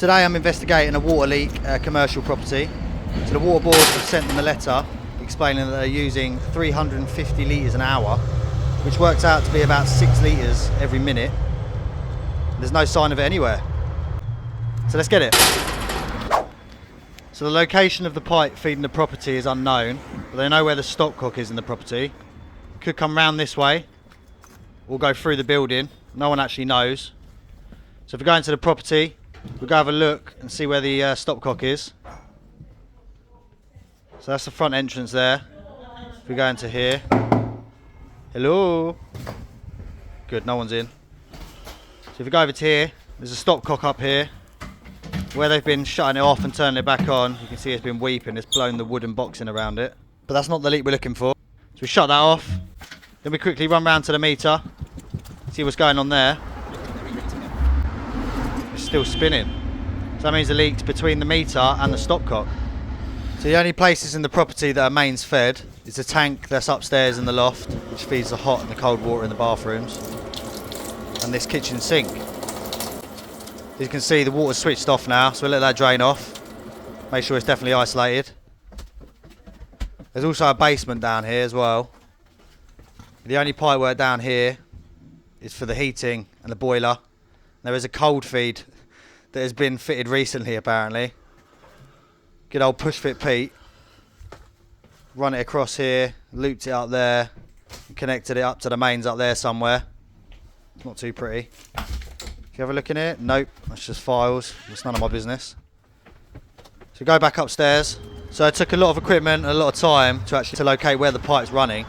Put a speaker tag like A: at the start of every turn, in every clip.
A: Today I'm investigating a water leak at a commercial property. So the water board have sent them a letter explaining that they're using 350 litres an hour, which works out to be about 6 litres every minute. There's no sign of it anywhere. So let's get it. So the location of the pipe feeding the property is unknown, but they know where the stopcock is in the property. Could come round this way or go through the building. No one actually knows. So if we go into the property, we'll go have a look and see where the stopcock is. So that's the front entrance there. If we go into here. Hello? Good, no one's in. So if we go over to here, there's a stopcock up here. Where they've been shutting it off and turning it back on, you can see it's been weeping, it's blown the wooden boxing around it. But that's not the leak we're looking for. So we shut that off. Then we quickly run round to the meter, see what's going on there. It's still spinning. So that means the leak's between the meter and the stopcock. So the only places in the property that are mains fed is the tank that's upstairs in the loft, which feeds the hot and the cold water in the bathrooms, and this kitchen sink. As you can see, the water's switched off now, so we'll let that drain off. Make sure it's definitely isolated. There's also a basement down here as well. The only pipe work down here is for the heating and the boiler. There is a cold feed that has been fitted recently apparently. Good old push fit Pete. Run it across here, looped it up there, and connected it up to the mains up there somewhere. It's not too pretty. Can you have a look in here? Nope, that's just files. It's none of my business. So go back upstairs. So it took a lot of equipment and a lot of time to locate where the pipe's running.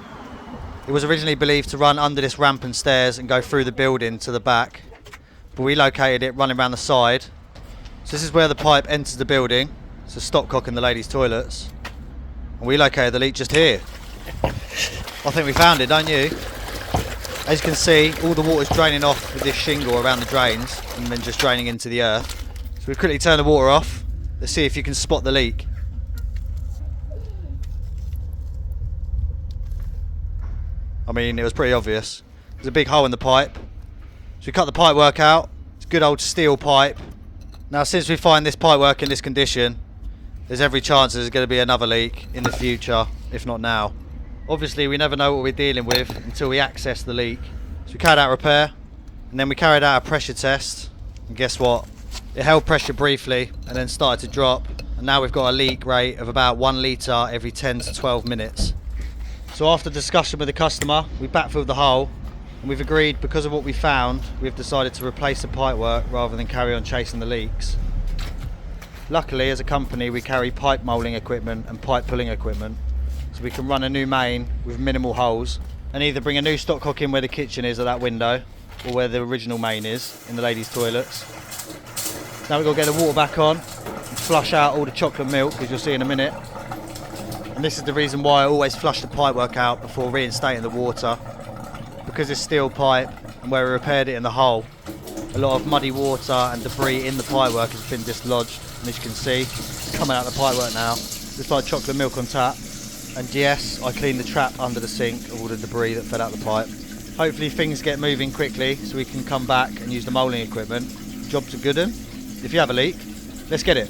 A: It was originally believed to run under this ramp and stairs and go through the building to the back. But we located it running around the side. So this is where the pipe enters the building. It's a stopcock in the ladies' toilets. And we located the leak just here. I think we found it, don't you? As you can see, all the water's draining off with this shingle around the drains and then just draining into the earth. So we quickly turn the water off. Let's see if you can spot the leak. I mean, it was pretty obvious. There's a big hole in the pipe. So we cut the pipe work out. It's good old steel pipe. Now, since we find this pipe work in this condition, there's every chance there's going to be another leak in the future, if not now. Obviously, we never know what we're dealing with until we access the leak. So we carried out repair, and then we carried out a pressure test. And guess what? It held pressure briefly and then started to drop. And now we've got a leak rate of about 1 litre every 10 to 12 minutes. So after discussion with the customer, we backfilled the hole. And we've agreed, because of what we found, we've decided to replace the pipework rather than carry on chasing the leaks. Luckily, as a company, we carry pipe moulding equipment and pipe pulling equipment, so we can run a new main with minimal holes and either bring a new stopcock in where the kitchen is at that window or where the original main is in the ladies' toilets. Now we've got to get the water back on and flush out all the chocolate milk, as you'll see in a minute. And this is the reason why I always flush the pipework out before reinstating the water. Because it's steel pipe and where we repaired it in the hole, a lot of muddy water and debris in the pipework has been dislodged, and as you can see, it's coming out of the pipework now, just like chocolate milk on tap. And yes, I cleaned the trap under the sink of all the debris that fed out the pipe. Hopefully things get moving quickly so we can come back and use the moulding equipment. Job's a good one. If you have a leak, let's get it.